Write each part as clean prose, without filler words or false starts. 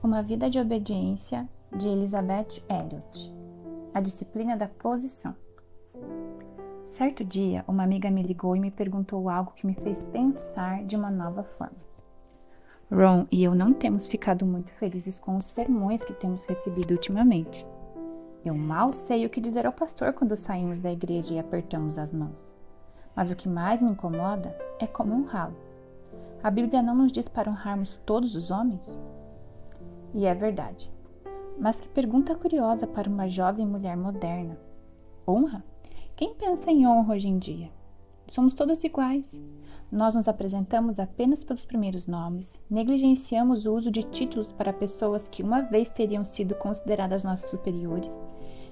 Uma Vida de Obediência, de Elizabeth Elliot. A Disciplina da Posição. Certo dia, uma amiga me ligou e me perguntou algo que me fez pensar de uma nova forma. Ron e eu não temos ficado muito felizes com os sermões que temos recebido ultimamente. Eu mal sei o que dizer ao pastor quando saímos da igreja e apertamos as mãos. Mas o que mais me incomoda é como honrá-lo. A Bíblia não nos diz para honrarmos todos os homens? E é verdade. Mas que pergunta curiosa para uma jovem mulher moderna. Honra? Quem pensa em honra hoje em dia? Somos todos iguais. Nós nos apresentamos apenas pelos primeiros nomes, negligenciamos o uso de títulos para pessoas que uma vez teriam sido consideradas nossos superiores,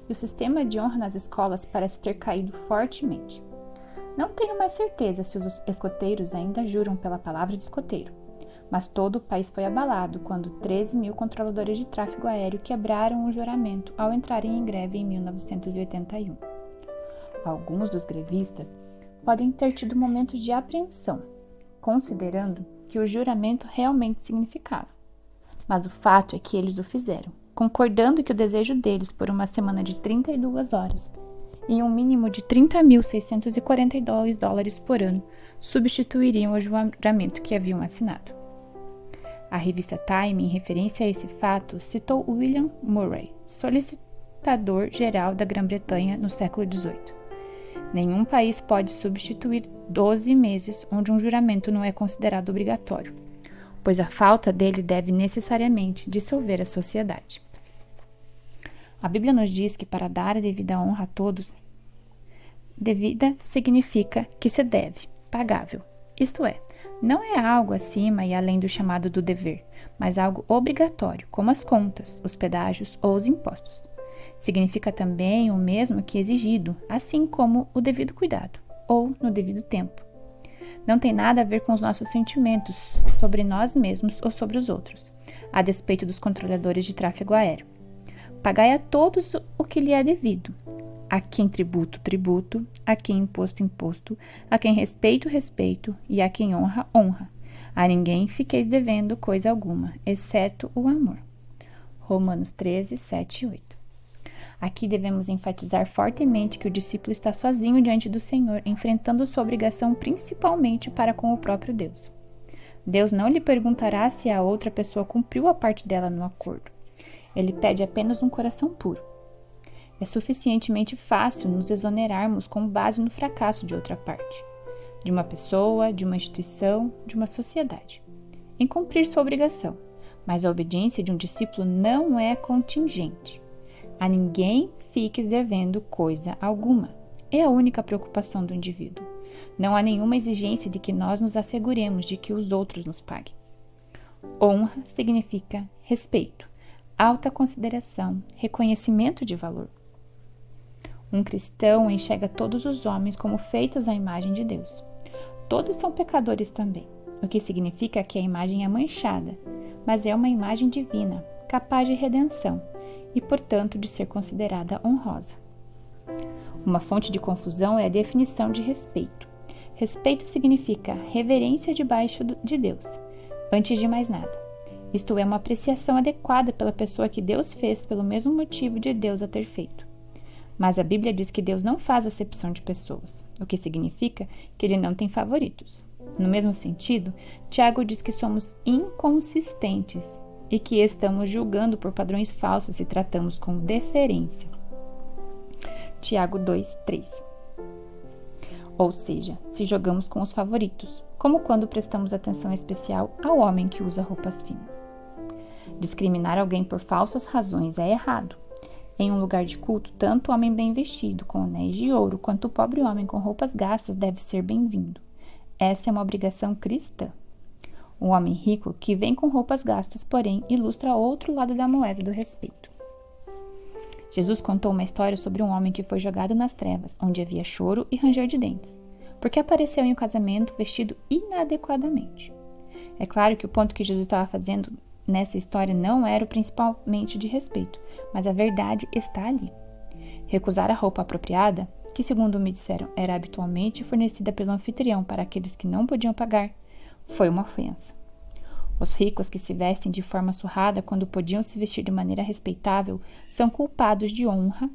e o sistema de honra nas escolas parece ter caído fortemente. Não tenho mais certeza se os escoteiros ainda juram pela palavra de escoteiro, mas todo o país foi abalado quando 13 mil controladores de tráfego aéreo quebraram o juramento ao entrarem em greve em 1981. Alguns dos grevistas podem ter tido momentos de apreensão, considerando que o juramento realmente significava. Mas o fato é que eles o fizeram, concordando que o desejo deles por uma semana de 32 horas e um mínimo de $30.642 por ano substituiriam o juramento que haviam assinado. A revista Time, em referência a esse fato, citou William Murray, solicitador-geral da Grã-Bretanha no século XVIII. Nenhum país pode substituir 12 meses onde um juramento não é considerado obrigatório, pois a falta dele deve necessariamente dissolver a sociedade. A Bíblia nos diz que para dar a devida honra a todos, devida significa que se deve, pagável, isto é, não é algo acima e além do chamado do dever, mas algo obrigatório, como as contas, os pedágios ou os impostos. Significa também o mesmo que exigido, assim como o devido cuidado, ou no devido tempo. Não tem nada a ver com os nossos sentimentos sobre nós mesmos ou sobre os outros, a despeito dos controladores de tráfego aéreo. Pagai a todos o que lhe é devido. A quem tributo, tributo, a quem imposto, imposto, a quem respeito, respeito, e a quem honra, honra. A ninguém fiqueis devendo coisa alguma, exceto o amor. Romanos 13, 7 e 8. Aqui devemos enfatizar fortemente que o discípulo está sozinho diante do Senhor, enfrentando sua obrigação principalmente para com o próprio Deus. Deus não lhe perguntará se a outra pessoa cumpriu a parte dela no acordo. Ele pede apenas um coração puro. É suficientemente fácil nos exonerarmos com base no fracasso de outra parte, de uma pessoa, de uma instituição, de uma sociedade, em cumprir sua obrigação, mas a obediência de um discípulo não é contingente. A ninguém fiques devendo coisa alguma. É a única preocupação do indivíduo. Não há nenhuma exigência de que nós nos asseguremos de que os outros nos paguem. Honra significa respeito, alta consideração, reconhecimento de valor. Um cristão enxerga todos os homens como feitos à imagem de Deus. Todos são pecadores também, o que significa que a imagem é manchada, mas é uma imagem divina, capaz de redenção e, portanto, de ser considerada honrosa. Uma fonte de confusão é a definição de respeito. Respeito significa reverência debaixo de Deus, antes de mais nada. Isto é, uma apreciação adequada pela pessoa que Deus fez pelo mesmo motivo de Deus a ter feito. Mas a Bíblia diz que Deus não faz acepção de pessoas, o que significa que Ele não tem favoritos. No mesmo sentido, Tiago diz que somos inconsistentes e que estamos julgando por padrões falsos se tratamos com deferência. Tiago 2:3. Ou seja, se jogamos com os favoritos, como quando prestamos atenção especial ao homem que usa roupas finas. Discriminar alguém por falsas razões é errado. Em um lugar de culto, tanto o homem bem vestido, com anéis de ouro, quanto o pobre homem com roupas gastas deve ser bem-vindo. Essa é uma obrigação cristã. O homem rico, que vem com roupas gastas, porém, ilustra outro lado da moeda do respeito. Jesus contou uma história sobre um homem que foi jogado nas trevas, onde havia choro e ranger de dentes, porque apareceu em um casamento vestido inadequadamente. É claro que o ponto que Jesus estava fazendo nessa história não era o principalmente de respeito, mas a verdade está ali. Recusar a roupa apropriada, que segundo me disseram era habitualmente fornecida pelo anfitrião para aqueles que não podiam pagar, foi uma ofensa. Os ricos que se vestem de forma surrada quando podiam se vestir de maneira respeitável são culpados de honra,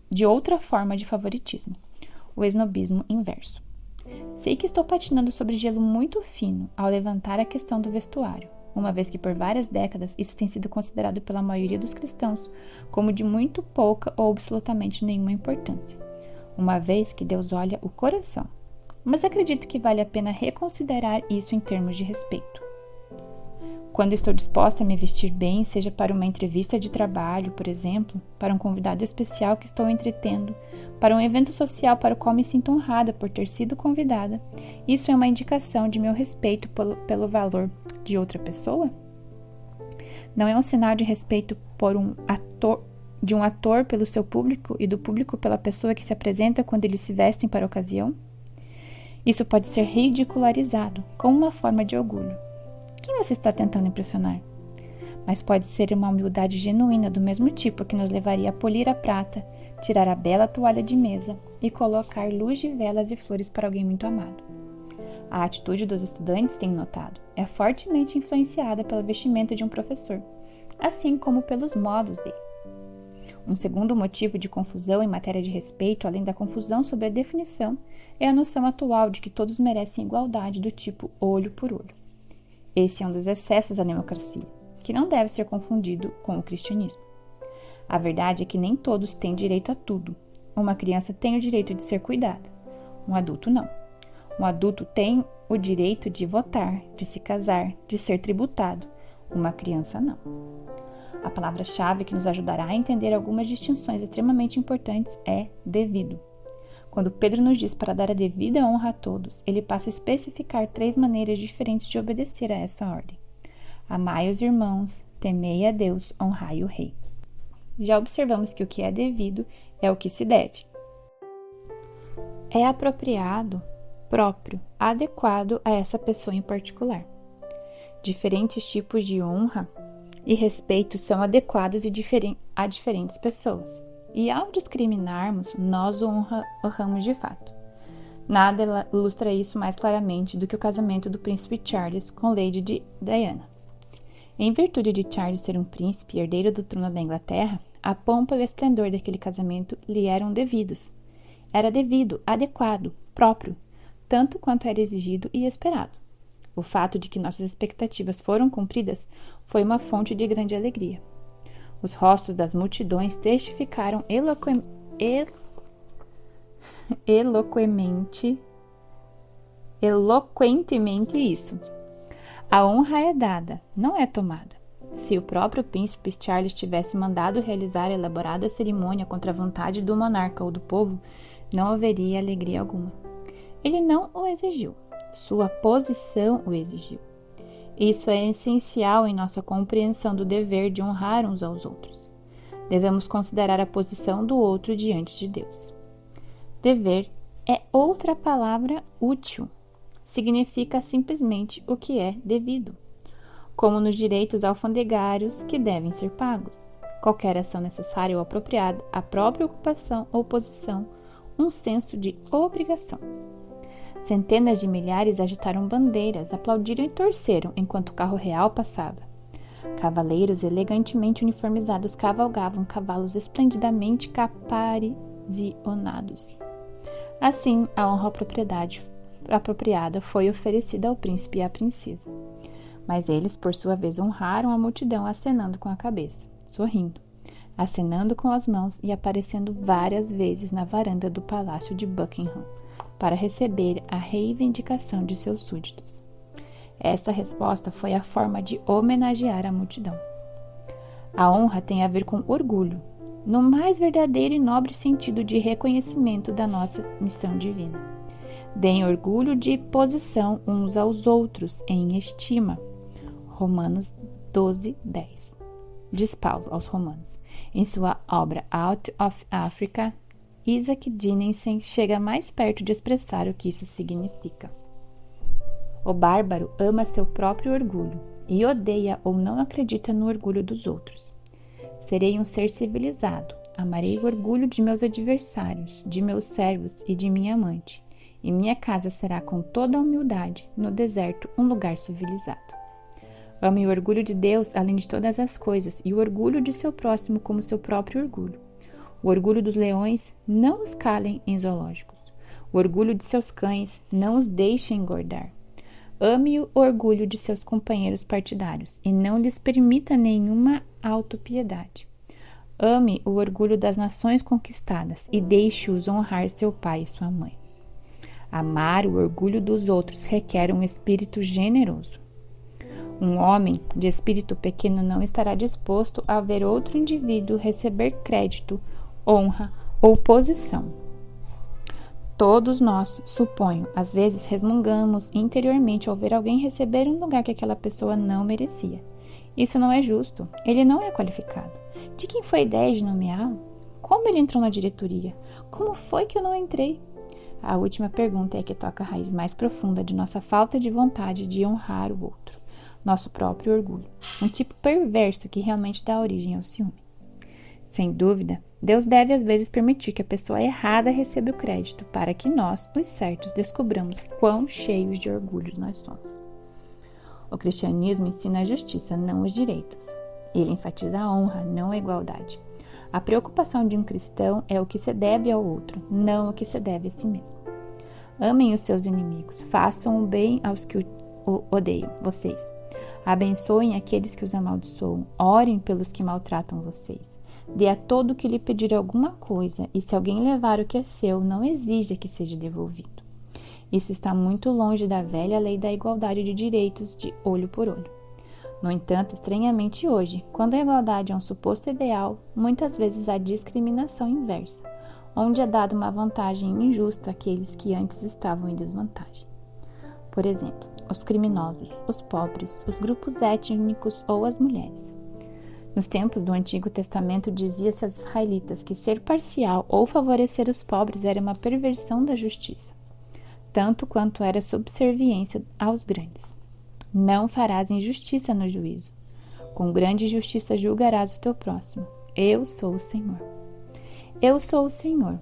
de outra forma de favoritismo, o esnobismo inverso. Sei que estou patinando sobre gelo muito fino ao levantar a questão do vestuário, uma vez que por várias décadas isso tem sido considerado pela maioria dos cristãos como de muito pouca ou absolutamente nenhuma importância, uma vez que Deus olha o coração. Mas acredito que vale a pena reconsiderar isso em termos de respeito. Quando estou disposta a me vestir bem, seja para uma entrevista de trabalho, por exemplo, para um convidado especial que estou entretendo, para um evento social para o qual me sinto honrada por ter sido convidada, isso é uma indicação de meu respeito pelo valor de outra pessoa? Não é um sinal de respeito de um ator pelo seu público e do público pela pessoa que se apresenta quando eles se vestem para a ocasião? Isso pode ser ridicularizado como uma forma de orgulho. Quem você está tentando impressionar? Mas pode ser uma humildade genuína do mesmo tipo que nos levaria a polir a prata, tirar a bela toalha de mesa e colocar luz de velas e flores para alguém muito amado. A atitude dos estudantes, tenho notado, é fortemente influenciada pela vestimenta de um professor, assim como pelos modos dele. Um segundo motivo de confusão em matéria de respeito, além da confusão sobre a definição, é a noção atual de que todos merecem igualdade do tipo olho por olho. Esse é um dos excessos da democracia, que não deve ser confundido com o cristianismo. A verdade é que nem todos têm direito a tudo. Uma criança tem o direito de ser cuidada, um adulto não. Um adulto tem o direito de votar, de se casar, de ser tributado. Uma criança não. A palavra-chave que nos ajudará a entender algumas distinções extremamente importantes é devido. Quando Pedro nos diz para dar a devida honra a todos, ele passa a especificar 3 maneiras diferentes de obedecer a essa ordem. Amai os irmãos, temei a Deus, honrai o rei. Já observamos que o que é devido é o que se deve. É apropriado, próprio, adequado a essa pessoa em particular. Diferentes tipos de honra e respeito são adequados a diferentes pessoas. E ao discriminarmos, nós o honramos de fato. Nada ilustra isso mais claramente do que o casamento do príncipe Charles com Lady Diana. Em virtude de Charles ser um príncipe herdeiro do trono da Inglaterra, a pompa e o esplendor daquele casamento lhe eram devidos. Era devido, adequado, próprio, tanto quanto era exigido e esperado. O fato de que nossas expectativas foram cumpridas foi uma fonte de grande alegria. Os rostos das multidões testificaram eloquentemente isso. A honra é dada, não é tomada. Se o próprio príncipe Charles tivesse mandado realizar a elaborada cerimônia contra a vontade do monarca ou do povo, não haveria alegria alguma. Ele não o exigiu, sua posição o exigiu. Isso é essencial em nossa compreensão do dever de honrar uns aos outros. Devemos considerar a posição do outro diante de Deus. Dever é outra palavra útil. Significa simplesmente o que é devido, como nos direitos alfandegários que devem ser pagos. Qualquer ação necessária ou apropriada, a própria ocupação ou posição, um senso de obrigação. Centenas de milhares agitaram bandeiras, aplaudiram e torceram enquanto o carro real passava. Cavaleiros elegantemente uniformizados cavalgavam cavalos esplendidamente caparizionados. Assim, a honra apropriada foi oferecida ao príncipe e à princesa. Mas eles, por sua vez, honraram a multidão acenando com a cabeça, sorrindo, acenando com as mãos e aparecendo várias vezes na varanda do palácio de Buckingham, para receber a reivindicação de seus súditos. Esta resposta foi a forma de homenagear a multidão. A honra tem a ver com orgulho, no mais verdadeiro e nobre sentido de reconhecimento da nossa missão divina. Deem orgulho de posição uns aos outros em estima. Romanos 12:10. Diz Paulo aos Romanos. Em sua obra Out of Africa, Isaac Dinesen chega mais perto de expressar o que isso significa. O bárbaro ama seu próprio orgulho e odeia ou não acredita no orgulho dos outros. Serei um ser civilizado, amarei o orgulho de meus adversários, de meus servos e de minha amante, e minha casa será com toda a humildade, no deserto, um lugar civilizado. Ame o orgulho de Deus além de todas as coisas e o orgulho de seu próximo como seu próprio orgulho. O orgulho dos leões não os calem em zoológicos. O orgulho de seus cães não os deixe engordar. Ame o orgulho de seus companheiros partidários e não lhes permita nenhuma autopiedade. Ame o orgulho das nações conquistadas e deixe-os honrar seu pai e sua mãe. Amar o orgulho dos outros requer um espírito generoso. Um homem de espírito pequeno não estará disposto a ver outro indivíduo receber crédito, honra ou posição. Todos nós, suponho, às vezes resmungamos interiormente ao ver alguém receber um lugar que aquela pessoa não merecia. Isso não é justo. Ele não é qualificado. De quem foi a ideia de nomeá-lo? Como ele entrou na diretoria? Como foi que eu não entrei? A última pergunta é que toca a raiz mais profunda de nossa falta de vontade de honrar o outro, nosso próprio orgulho, um tipo perverso que realmente dá origem ao ciúme. Sem dúvida, Deus deve às vezes permitir que a pessoa errada receba o crédito para que nós, os certos, descobramos quão cheios de orgulho nós somos. O cristianismo ensina a justiça, não os direitos. Ele enfatiza a honra, não a igualdade. A preocupação de um cristão é o que se deve ao outro, não o que se deve a si mesmo. Amem os seus inimigos, façam o bem aos que o odeiam, vocês. Abençoem aqueles que os amaldiçoam, orem pelos que maltratam vocês. Dê a todo que lhe pedir alguma coisa, e se alguém levar o que é seu, não exija que seja devolvido. Isso está muito longe da velha lei da igualdade de direitos de olho por olho. No entanto, estranhamente hoje, quando a igualdade é um suposto ideal, muitas vezes há discriminação inversa, onde é dada uma vantagem injusta àqueles que antes estavam em desvantagem. Por exemplo, os criminosos, os pobres, os grupos étnicos ou as mulheres. Nos tempos do Antigo Testamento, dizia-se aos israelitas que ser parcial ou favorecer os pobres era uma perversão da justiça, tanto quanto era subserviência aos grandes. Não farás injustiça no juízo. Com grande justiça julgarás o teu próximo. Eu sou o Senhor. Eu sou o Senhor.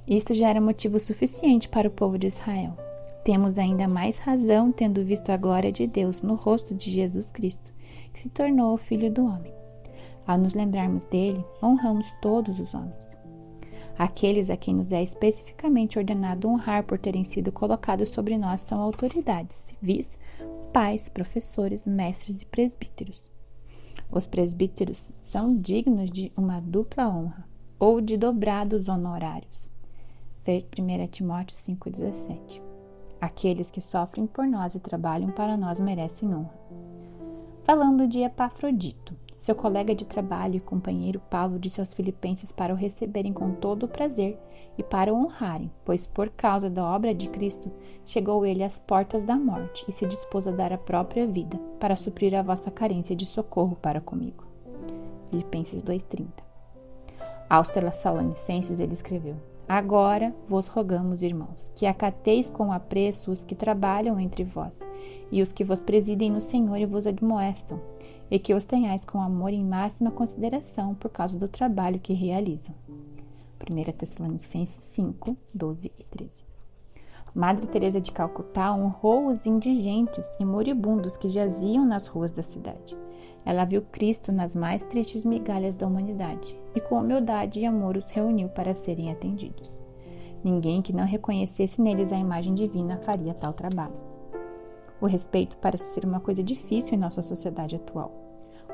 Isto já era motivo suficiente para o povo de Israel. Temos ainda mais razão tendo visto a glória de Deus no rosto de Jesus Cristo, que se tornou o Filho do Homem. Ao nos lembrarmos dele, honramos todos os homens. Aqueles a quem nos é especificamente ordenado honrar por terem sido colocados sobre nós são autoridades civis, pais, professores, mestres e presbíteros. Os presbíteros são dignos de uma dupla honra, ou de dobrados honorários. 1 Timóteo 5,17. Aqueles que sofrem por nós e trabalham para nós merecem honra. Falando de Epafrodito, seu colega de trabalho e companheiro, Paulo disse aos filipenses para o receberem com todo o prazer e para o honrarem, pois por causa da obra de Cristo chegou ele às portas da morte e se dispôs a dar a própria vida para suprir a vossa carência de socorro para comigo. Filipenses 2,30. Aos Tessalonicenses ele escreveu: Agora vos rogamos, irmãos, que acateis com apreço os que trabalham entre vós e os que vos presidem no Senhor e vos admoestam, e que os tenhais com amor em máxima consideração por causa do trabalho que realizam. 1 Tessalonicenses 5, 12 e 13. Madre Teresa de Calcutá honrou os indigentes e moribundos que jaziam nas ruas da cidade. Ela viu Cristo nas mais tristes migalhas da humanidade e com humildade e amor os reuniu para serem atendidos. Ninguém que não reconhecesse neles a imagem divina faria tal trabalho. O respeito parece ser uma coisa difícil em nossa sociedade atual.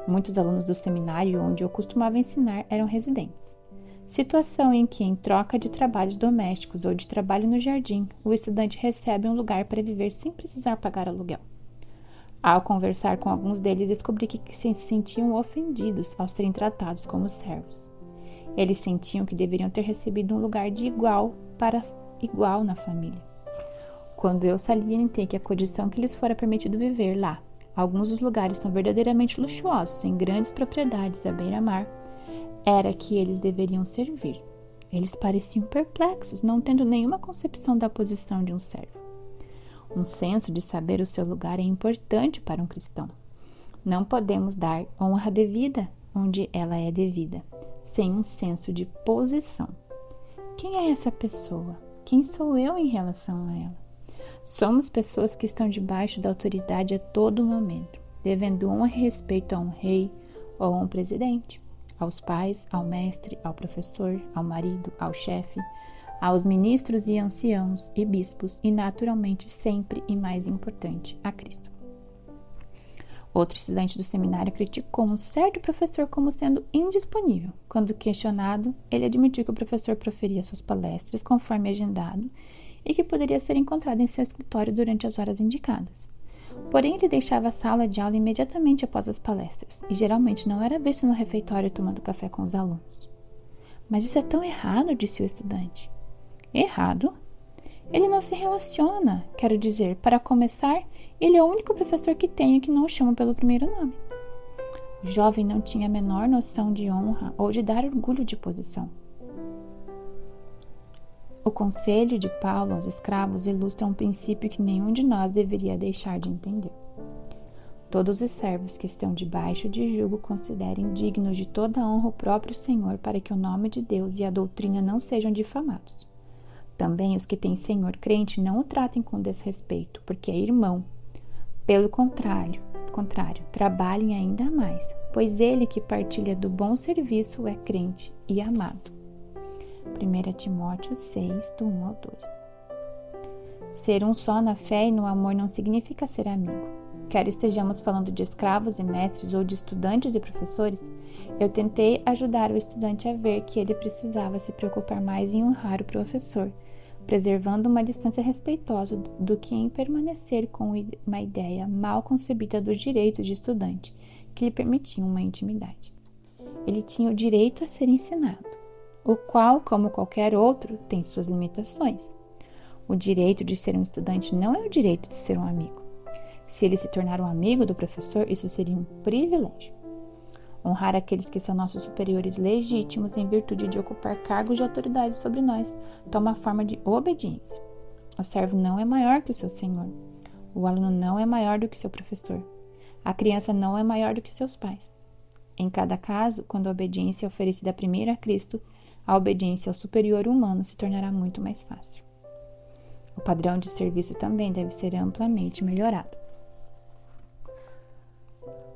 Muitos alunos do seminário onde eu costumava ensinar eram residentes. Situação em que, em troca de trabalhos domésticos ou de trabalho no jardim, o estudante recebe um lugar para viver sem precisar pagar aluguel. Ao conversar com alguns deles, descobri que se sentiam ofendidos ao serem tratados como servos. Eles sentiam que deveriam ter recebido um lugar de igual para igual na família. Quando eu salientei que a condição que lhes fora permitido viver lá, alguns dos lugares são verdadeiramente luxuosos, em grandes propriedades à beira-mar, era que eles deveriam servir. Eles pareciam perplexos, não tendo nenhuma concepção da posição de um servo. Um senso de saber o seu lugar é importante para um cristão. Não podemos dar honra devida onde ela é devida, sem um senso de posição. Quem é essa pessoa? Quem sou eu em relação a ela? Somos pessoas que estão debaixo da autoridade a todo momento. devendo honra e respeito a um rei ou a um presidente, aos pais, ao mestre, ao professor, ao marido, ao chefe, aos ministros e anciãos e bispos e, naturalmente, sempre e mais importante, a Cristo. Outro estudante do seminário criticou um certo professor como sendo indisponível. Quando questionado, ele admitiu que o professor proferia suas palestras conforme agendado e que poderia ser encontrado em seu escritório durante as horas indicadas. Porém, ele deixava a sala de aula imediatamente após as palestras e geralmente não era visto no refeitório tomando café com os alunos. Mas isso é tão errado, disse o estudante. Errado? Ele não se relaciona, quero dizer, para começar, ele é o único professor que tenho que não o chama pelo primeiro nome. O jovem não tinha a menor noção de honra ou de dar orgulho de posição. O conselho de Paulo aos escravos ilustra um princípio que nenhum de nós deveria deixar de entender. Todos os servos que estão debaixo de jugo considerem dignos de toda honra o próprio Senhor, para que o nome de Deus e a doutrina não sejam difamados. Também os que têm Senhor crente não o tratem com desrespeito, porque é irmão. Pelo contrário, trabalhem ainda mais, pois ele que partilha do bom serviço é crente e amado. 1 Timóteo 6, do 1 ao 2. Ser um só na fé e no amor não significa ser amigo. Quer estejamos falando de escravos e mestres ou de estudantes e professores, eu tentei ajudar o estudante a ver que ele precisava se preocupar mais em honrar o professor, preservando uma distância respeitosa do que em permanecer com uma ideia mal concebida dos direitos de estudante, que lhe permitiam uma intimidade. Ele tinha o direito a ser ensinado, o qual, como qualquer outro, tem suas limitações. O direito de ser um estudante não é o direito de ser um amigo. Se ele se tornar um amigo do professor, isso seria um privilégio. Honrar aqueles que são nossos superiores legítimos em virtude de ocupar cargos de autoridade sobre nós toma a forma de obediência. O servo não é maior que o seu senhor. O aluno não é maior do que seu professor. A criança não é maior do que seus pais. Em cada caso, quando a obediência é oferecida primeiro a Cristo, a obediência ao superior humano se tornará muito mais fácil. O padrão de serviço também deve ser amplamente melhorado.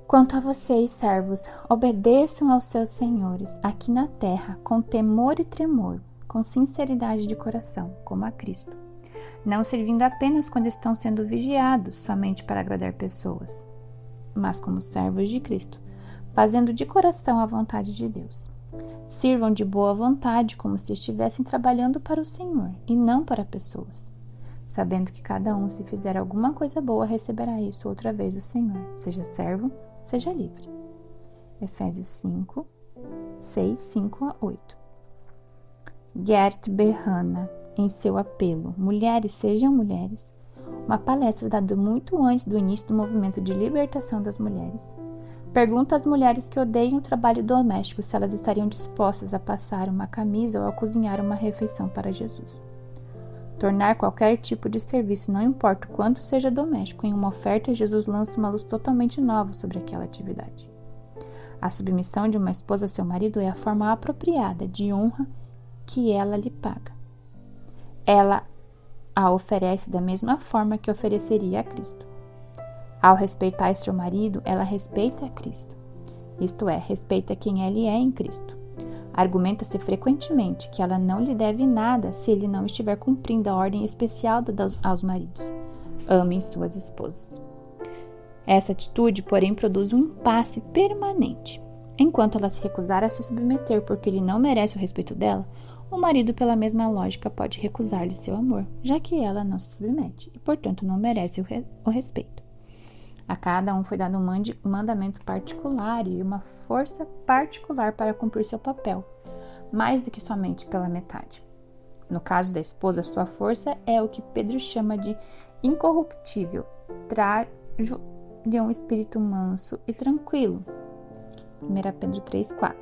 Quanto a vocês, servos, obedeçam aos seus senhores aqui na terra com temor e tremor, com sinceridade de coração, como a Cristo, não servindo apenas quando estão sendo vigiados somente para agradar pessoas, mas como servos de Cristo, fazendo de coração a vontade de Deus. Sirvam de boa vontade, como se estivessem trabalhando para o Senhor e não para pessoas, sabendo que cada um, se fizer alguma coisa boa, receberá isso outra vez do Senhor, seja servo, seja livre. Efésios 5, 6, 5 a 8. Gert Berrana, em seu apelo Mulheres Sejam Mulheres, uma palestra dada muito antes do início do movimento de libertação das mulheres, pergunta às mulheres que odeiam o trabalho doméstico se elas estariam dispostas a passar uma camisa ou a cozinhar uma refeição para Jesus. Tornar qualquer tipo de serviço, não importa o quanto seja doméstico, em uma oferta, Jesus lança uma luz totalmente nova sobre aquela atividade. A submissão de uma esposa a seu marido é a forma apropriada de honra que ela lhe paga. Ela a oferece da mesma forma que ofereceria a Cristo. Ao respeitar seu marido, ela respeita a Cristo. Isto é, respeita quem ele é em Cristo. Argumenta-se frequentemente que ela não lhe deve nada se ele não estiver cumprindo a ordem especial aos maridos. Amem suas esposas. Essa atitude, porém, produz um impasse permanente. Enquanto ela se recusar a se submeter porque ele não merece o respeito dela, o marido, pela mesma lógica, pode recusar-lhe seu amor, já que ela não se submete e, portanto, não merece o respeito. A cada um foi dado um mandamento particular e uma força particular para cumprir seu papel, mais do que somente pela metade. No caso da esposa, sua força é o que Pedro chama de incorruptível, trajo de um espírito manso e tranquilo. 1 Pedro 3,4.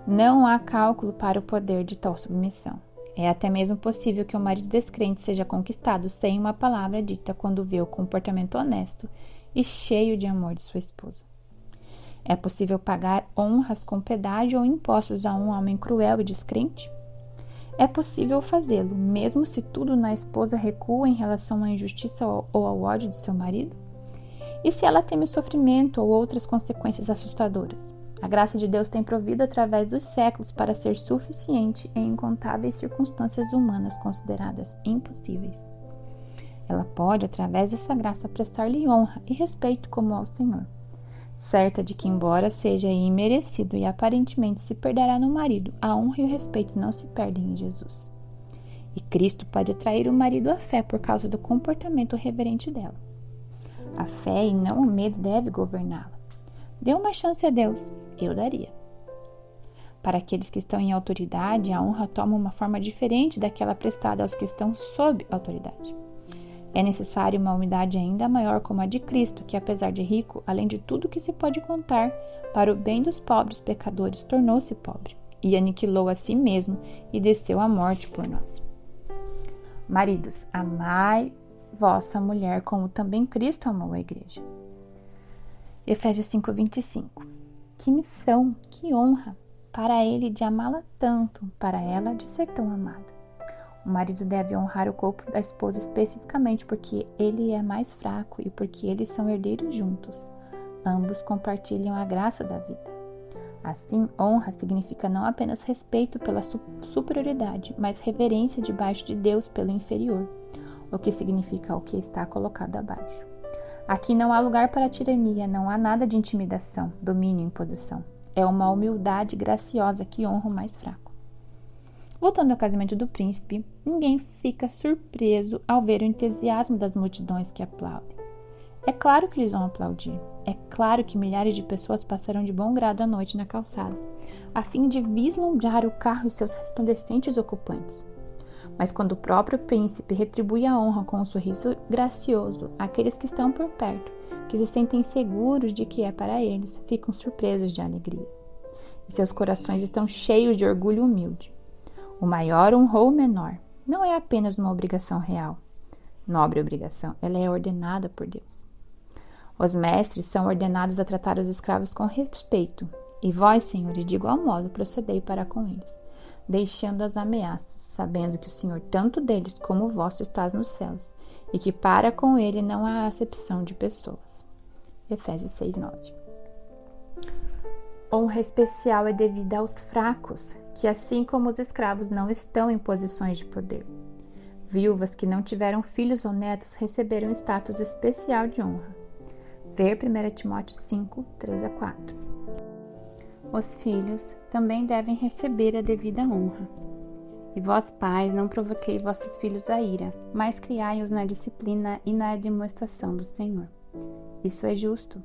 Não há cálculo para o poder de tal submissão. É até mesmo possível que o marido descrente seja conquistado sem uma palavra dita quando vê o comportamento honesto e cheio de amor de sua esposa. É possível pagar honras com pedágio ou impostos a um homem cruel e descrente? É possível fazê-lo, mesmo se tudo na esposa recua em relação à injustiça ou ao ódio de seu marido? E se ela teme o sofrimento ou outras consequências assustadoras? A graça de Deus tem provido através dos séculos para ser suficiente em incontáveis circunstâncias humanas consideradas impossíveis. Ela pode, através dessa graça, prestar-lhe honra e respeito como ao Senhor, certa de que, embora seja imerecido e aparentemente se perderá no marido, a honra e o respeito não se perdem em Jesus. E Cristo pode atrair o marido à fé por causa do comportamento reverente dela. A fé e não o medo deve governá-la. Dê uma chance a Deus, eu daria. Para aqueles que estão em autoridade, a honra toma uma forma diferente daquela prestada aos que estão sob autoridade. É necessária uma humildade ainda maior como a de Cristo, que apesar de rico, além de tudo que se pode contar, para o bem dos pobres pecadores, tornou-se pobre, e aniquilou a si mesmo e desceu à morte por nós. Maridos, amai vossa mulher como também Cristo amou a igreja. Efésios 5:25. Que missão, que honra para ele de amá-la tanto, para ela de ser tão amada. O marido deve honrar o corpo da esposa especificamente porque ele é mais fraco e porque eles são herdeiros juntos. Ambos compartilham a graça da vida. Assim, honra significa não apenas respeito pela superioridade, mas reverência debaixo de Deus pelo inferior, o que significa o que está colocado abaixo. Aqui não há lugar para tirania, não há nada de intimidação, domínio e imposição. É uma humildade graciosa que honra o mais fraco. Voltando ao casamento do príncipe, ninguém fica surpreso ao ver o entusiasmo das multidões que aplaudem. É claro que eles vão aplaudir. É claro que milhares de pessoas passaram de bom grado a noite na calçada, a fim de vislumbrar o carro e seus resplandecentes ocupantes. Mas quando o próprio príncipe retribui a honra com um sorriso gracioso, aqueles que estão por perto, que se sentem seguros de que é para eles, ficam surpresos de alegria. E seus corações estão cheios de orgulho humilde. O maior honrou o menor. Não é apenas uma obrigação real. Nobre obrigação, ela é ordenada por Deus. Os mestres são ordenados a tratar os escravos com respeito, e vós, senhores, de igual modo procedei para com eles, deixando as ameaças, sabendo que o Senhor, tanto deles como o vosso, estás nos céus, e que para com ele não há acepção de pessoas. Efésios 6:9. Honra especial é devida aos fracos, que assim como os escravos não estão em posições de poder. Viúvas que não tiveram filhos ou netos receberam status especial de honra. Ver 1 Timóteo 5, 3-4. Os filhos também devem receber a devida honra. E vós, pais, não provoquei vossos filhos à ira, mas criai-os na disciplina e na demonstração do Senhor. Isso é justo.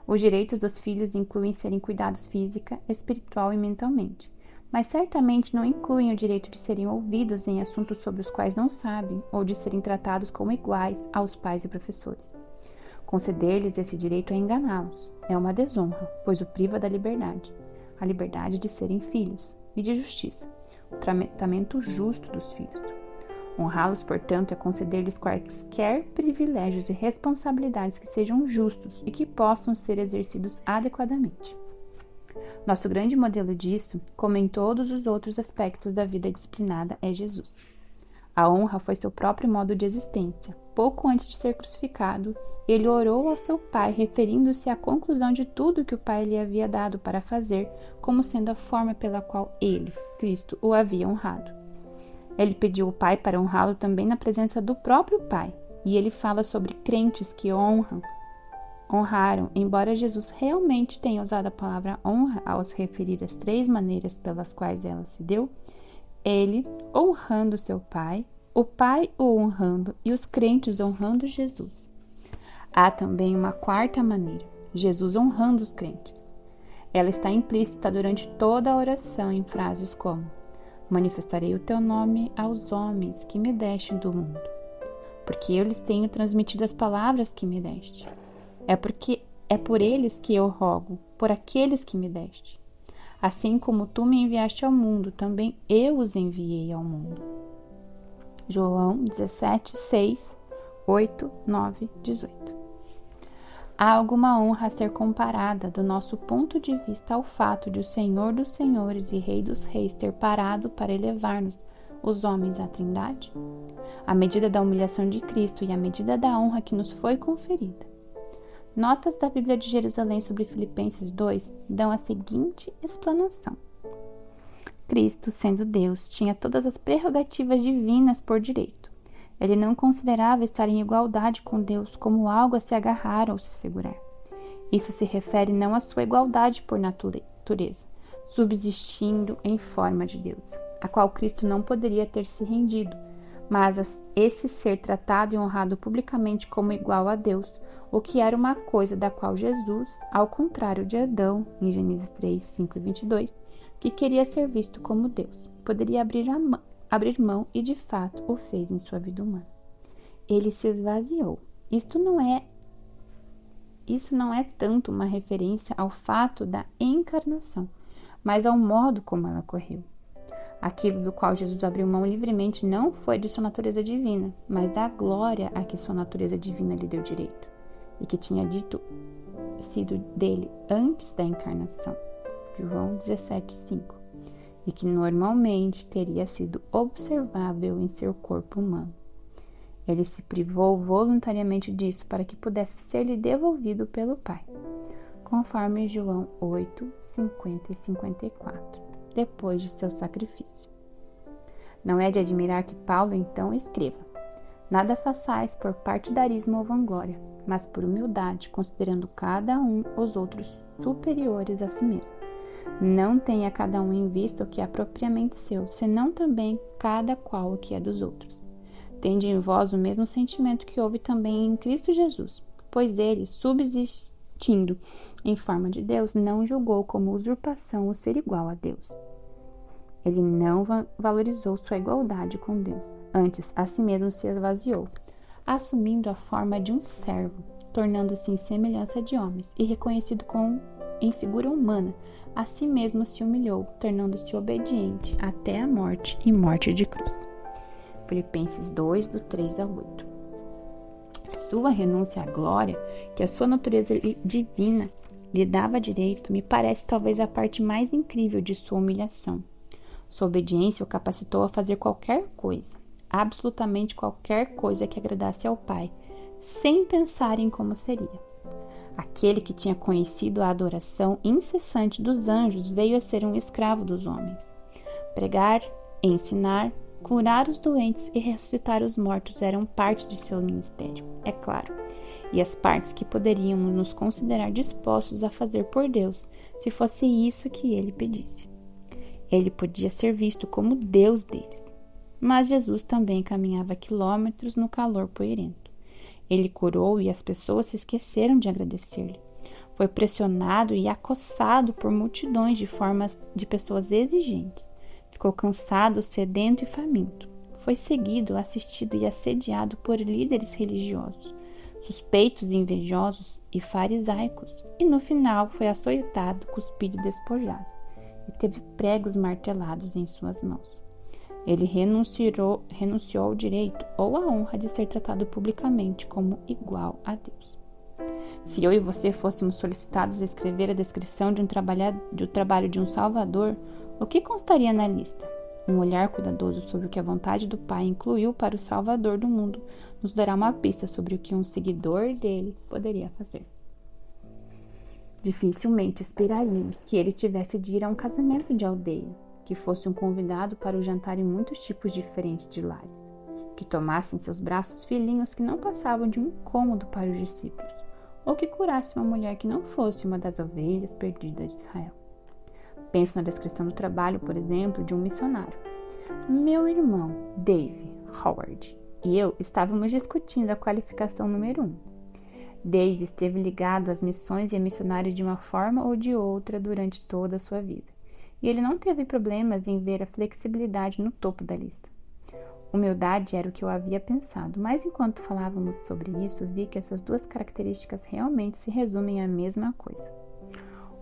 Os direitos dos filhos incluem serem cuidados física, espiritual e mentalmente, mas certamente não incluem o direito de serem ouvidos em assuntos sobre os quais não sabem ou de serem tratados como iguais aos pais e professores. Conceder-lhes esse direito é enganá-los, é uma desonra, pois o priva da liberdade, a liberdade de serem filhos, e de justiça, o tratamento justo dos filhos. Honrá-los, portanto, é conceder-lhes quaisquer privilégios e responsabilidades que sejam justos e que possam ser exercidos adequadamente. Nosso grande modelo disso, como em todos os outros aspectos da vida disciplinada, é Jesus. A honra foi seu próprio modo de existência. Pouco antes de ser crucificado, ele orou ao seu Pai, referindo-se à conclusão de tudo que o Pai lhe havia dado para fazer, como sendo a forma pela qual ele, Cristo, o havia honrado. Ele pediu ao Pai para honrá-lo também na presença do próprio Pai, e ele fala sobre crentes que honraram, embora Jesus realmente tenha usado a palavra honra ao se referir às 3 maneiras pelas quais ela se deu, ele honrando seu Pai, o Pai o honrando e os crentes honrando Jesus. Há também uma 4ª maneira, Jesus honrando os crentes. Ela está implícita durante toda a oração em frases como: manifestarei o teu nome aos homens que me deste do mundo, porque eu lhes tenho transmitido as palavras que me deste. É por eles que eu rogo, por aqueles que me deste. Assim como tu me enviaste ao mundo, também eu os enviei ao mundo. João 17, 6, 8, 9, 18. Há alguma honra a ser comparada, do nosso ponto de vista, ao fato de o Senhor dos Senhores e Rei dos Reis ter parado para elevar-nos, os homens, à Trindade? A medida da humilhação de Cristo e a medida da honra que nos foi conferida. Notas da Bíblia de Jerusalém sobre Filipenses 2 dão a seguinte explanação. Cristo, sendo Deus, tinha todas as prerrogativas divinas por direito. Ele não considerava estar em igualdade com Deus como algo a se agarrar ou se segurar. Isso se refere não à sua igualdade por natureza, subsistindo em forma de Deus, a qual Cristo não poderia ter se rendido, mas a esse ser tratado e honrado publicamente como igual a Deus, o que era uma coisa da qual Jesus, ao contrário de Adão, em Gênesis 3, 5 e 22, que queria ser visto como Deus, poderia abrir mão e de fato o fez em sua vida humana. Ele se esvaziou. Isso não é tanto uma referência ao fato da encarnação, mas ao modo como ela ocorreu. Aquilo do qual Jesus abriu mão livremente não foi de sua natureza divina, mas da glória a que sua natureza divina lhe deu direito, e que tinha sido dele antes da encarnação. João 17:5, e que normalmente teria sido observável em seu corpo humano. Ele se privou voluntariamente disso para que pudesse ser-lhe devolvido pelo Pai, conforme João 8, 50 e 54, depois de seu sacrifício. Não é de admirar que Paulo então escreva: nada façais por partidarismo ou vanglória, mas por humildade, considerando cada um os outros superiores a si mesmo. Não tenha cada um em vista o que é propriamente seu, senão também cada qual o que é dos outros. Tende em vós o mesmo sentimento que houve também em Cristo Jesus, pois ele, subsistindo em forma de Deus, não julgou como usurpação o ser igual a Deus. Ele não valorizou sua igualdade com Deus, antes a si mesmo se esvaziou, assumindo a forma de um servo, tornando-se em semelhança de homens e reconhecido em figura humana, a si mesmo se humilhou, tornando-se obediente até a morte e morte de cruz. Filipenses 2, do 3 ao 8. Sua renúncia à glória, que a sua natureza divina lhe dava direito, me parece talvez a parte mais incrível de sua humilhação. Sua obediência o capacitou a fazer qualquer coisa, absolutamente qualquer coisa que agradasse ao Pai, sem pensar em como seria. Aquele que tinha conhecido a adoração incessante dos anjos veio a ser um escravo dos homens. Pregar, ensinar, curar os doentes e ressuscitar os mortos eram parte de seu ministério, é claro, e as partes que poderíamos nos considerar dispostos a fazer por Deus, se fosse isso que ele pedisse. Ele podia ser visto como Deus deles, mas Jesus também caminhava quilômetros no calor poeirento. Ele curou e as pessoas se esqueceram de agradecer-lhe. Foi pressionado e acossado por multidões de pessoas exigentes. Ficou cansado, sedento e faminto. Foi seguido, assistido e assediado por líderes religiosos, suspeitos e invejosos e farisaicos, e no final foi açoitado, cuspido e despojado, e teve pregos martelados em suas mãos. Ele renunciou ao direito ou à honra de ser tratado publicamente como igual a Deus. Se eu e você fôssemos solicitados a escrever a descrição de um trabalho de um Salvador, o que constaria na lista? Um olhar cuidadoso sobre o que a vontade do Pai incluiu para o Salvador do mundo nos dará uma pista sobre o que um seguidor dele poderia fazer. Dificilmente esperaríamos que ele tivesse de ir a um casamento de aldeia, que fosse um convidado para o jantar em muitos tipos diferentes de lares, que tomasse em seus braços filhinhos que não passavam de um incômodo para os discípulos, ou que curasse uma mulher que não fosse uma das ovelhas perdidas de Israel. Penso na descrição do trabalho, por exemplo, de um missionário. Meu irmão, Dave Howard, e eu estávamos discutindo a qualificação número 1. Dave esteve ligado às missões e a missionários de uma forma ou de outra durante toda a sua vida. E ele não teve problemas em ver a flexibilidade no topo da lista. Humildade era o que eu havia pensado, mas enquanto falávamos sobre isso, vi que essas duas características realmente se resumem à mesma coisa.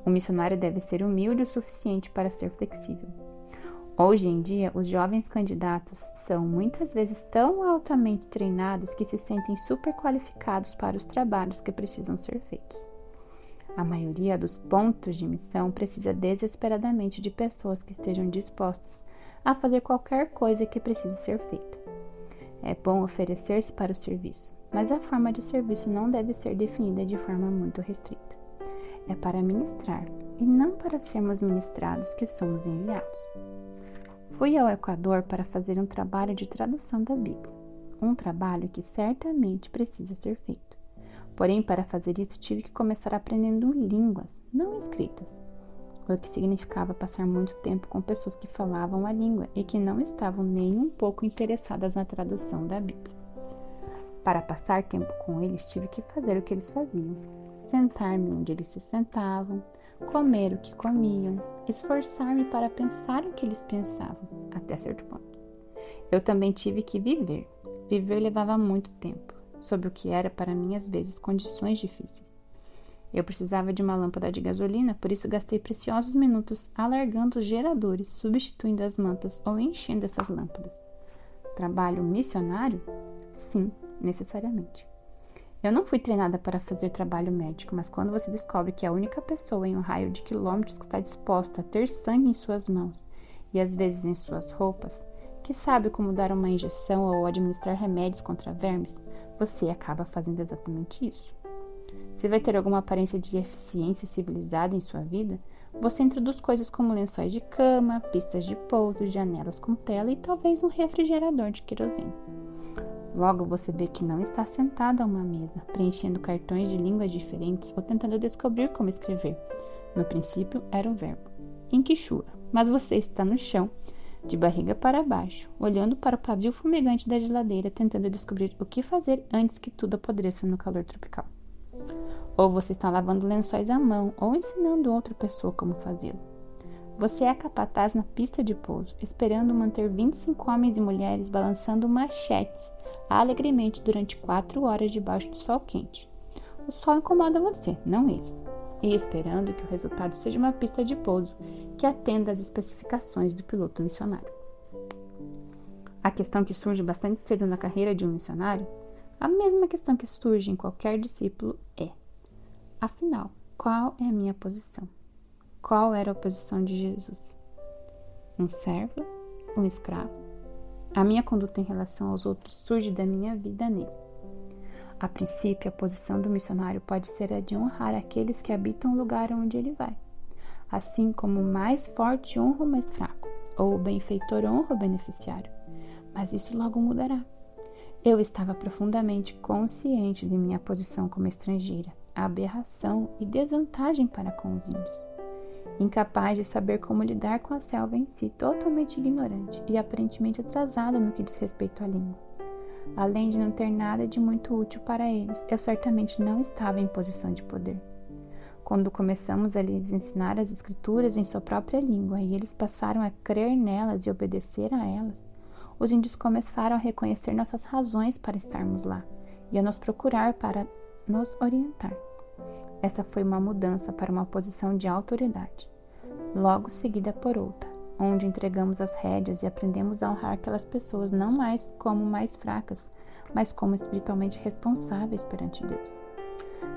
O missionário deve ser humilde o suficiente para ser flexível. Hoje em dia, os jovens candidatos são muitas vezes tão altamente treinados que se sentem super qualificados para os trabalhos que precisam ser feitos. A maioria dos pontos de missão precisa desesperadamente de pessoas que estejam dispostas a fazer qualquer coisa que precise ser feita. É bom oferecer-se para o serviço, mas a forma de serviço não deve ser definida de forma muito restrita. É para ministrar, e não para sermos ministrados que somos enviados. Fui ao Equador para fazer um trabalho de tradução da Bíblia, um trabalho que certamente precisa ser feito. Porém, para fazer isso, tive que começar aprendendo línguas, não escritas, o que significava passar muito tempo com pessoas que falavam a língua e que não estavam nem um pouco interessadas na tradução da Bíblia. Para passar tempo com eles, tive que fazer o que eles faziam, sentar-me onde eles se sentavam, comer o que comiam, esforçar-me para pensar o que eles pensavam, até certo ponto. Eu também tive que viver. Viver levava muito tempo, sobre o que era para mim às vezes condições difíceis. Eu precisava de uma lâmpada de gasolina, por isso gastei preciosos minutos alargando os geradores, substituindo as mantas ou enchendo essas lâmpadas. Trabalho missionário? Sim, necessariamente. Eu não fui treinada para fazer trabalho médico, mas quando você descobre que a única pessoa em um raio de quilômetros que está disposta a ter sangue em suas mãos e às vezes em suas roupas, que sabe como dar uma injeção ou administrar remédios contra vermes, você acaba fazendo exatamente isso. Se vai ter alguma aparência de eficiência civilizada em sua vida, você introduz coisas como lençóis de cama, pistas de pouso, janelas com tela e talvez um refrigerador de querosene. Logo você vê que não está sentado a uma mesa, preenchendo cartões de línguas diferentes ou tentando descobrir como escrever. No princípio era o verbo, em quichua, mas você está no chão, de barriga para baixo, olhando para o pavio fumegante da geladeira, tentando descobrir o que fazer antes que tudo apodreça no calor tropical. Ou você está lavando lençóis à mão ou ensinando outra pessoa como fazê-lo. Você é capataz na pista de pouso, esperando manter 25 homens e mulheres balançando machetes alegremente durante 4 horas debaixo do sol quente. O sol incomoda você, não ele. E esperando que o resultado seja uma pista de pouso que atenda às especificações do piloto missionário. A questão que surge bastante cedo na carreira de um missionário, a mesma questão que surge em qualquer discípulo é: afinal, qual é a minha posição? Qual era a posição de Jesus? Um servo? Um escravo? A minha conduta em relação aos outros surge da minha vida nele. A princípio, a posição do missionário pode ser a de honrar aqueles que habitam o lugar onde ele vai. Assim como o mais forte honra o mais fraco, ou o benfeitor honra o beneficiário. Mas isso logo mudará. Eu estava profundamente consciente de minha posição como estrangeira, aberração e desvantagem para com os índios. Incapaz de saber como lidar com a selva em si, totalmente ignorante e aparentemente atrasada no que diz respeito à língua. Além de não ter nada de muito útil para eles, eu certamente não estava em posição de poder. Quando começamos a lhes ensinar as escrituras em sua própria língua e eles passaram a crer nelas e obedecer a elas, os índios começaram a reconhecer nossas razões para estarmos lá e a nos procurar para nos orientar. Essa foi uma mudança para uma posição de autoridade, logo seguida por outra, onde entregamos as rédeas e aprendemos a honrar aquelas pessoas não mais como mais fracas, mas como espiritualmente responsáveis perante Deus.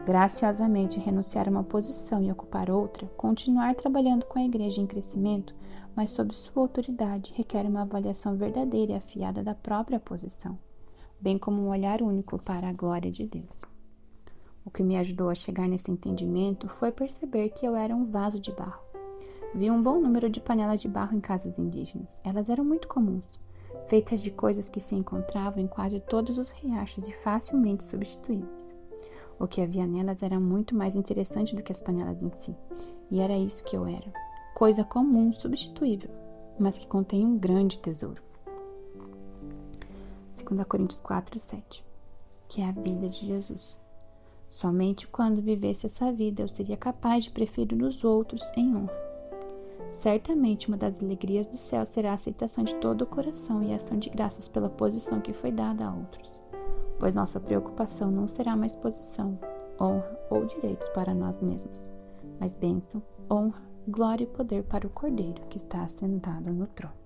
Graciosamente renunciar a uma posição e ocupar outra, continuar trabalhando com a igreja em crescimento, mas sob sua autoridade, requer uma avaliação verdadeira e afiada da própria posição, bem como um olhar único para a glória de Deus. O que me ajudou a chegar nesse entendimento foi perceber que eu era um vaso de barro. Vi um bom número de panelas de barro em casas indígenas. Elas eram muito comuns, feitas de coisas que se encontravam em quase todos os riachos e facilmente substituíveis. O que havia nelas era muito mais interessante do que as panelas em si, e era isso que eu era. Coisa comum, substituível, mas que contém um grande tesouro. 2 Coríntios 4:7, que é a vida de Jesus. Somente quando vivesse essa vida eu seria capaz de preferir os outros em honra. Certamente uma das alegrias do céu será a aceitação de todo o coração e a ação de graças pela posição que foi dada a outros, pois nossa preocupação não será mais posição, honra ou direitos para nós mesmos, mas bênção, honra, glória e poder para o Cordeiro que está assentado no trono.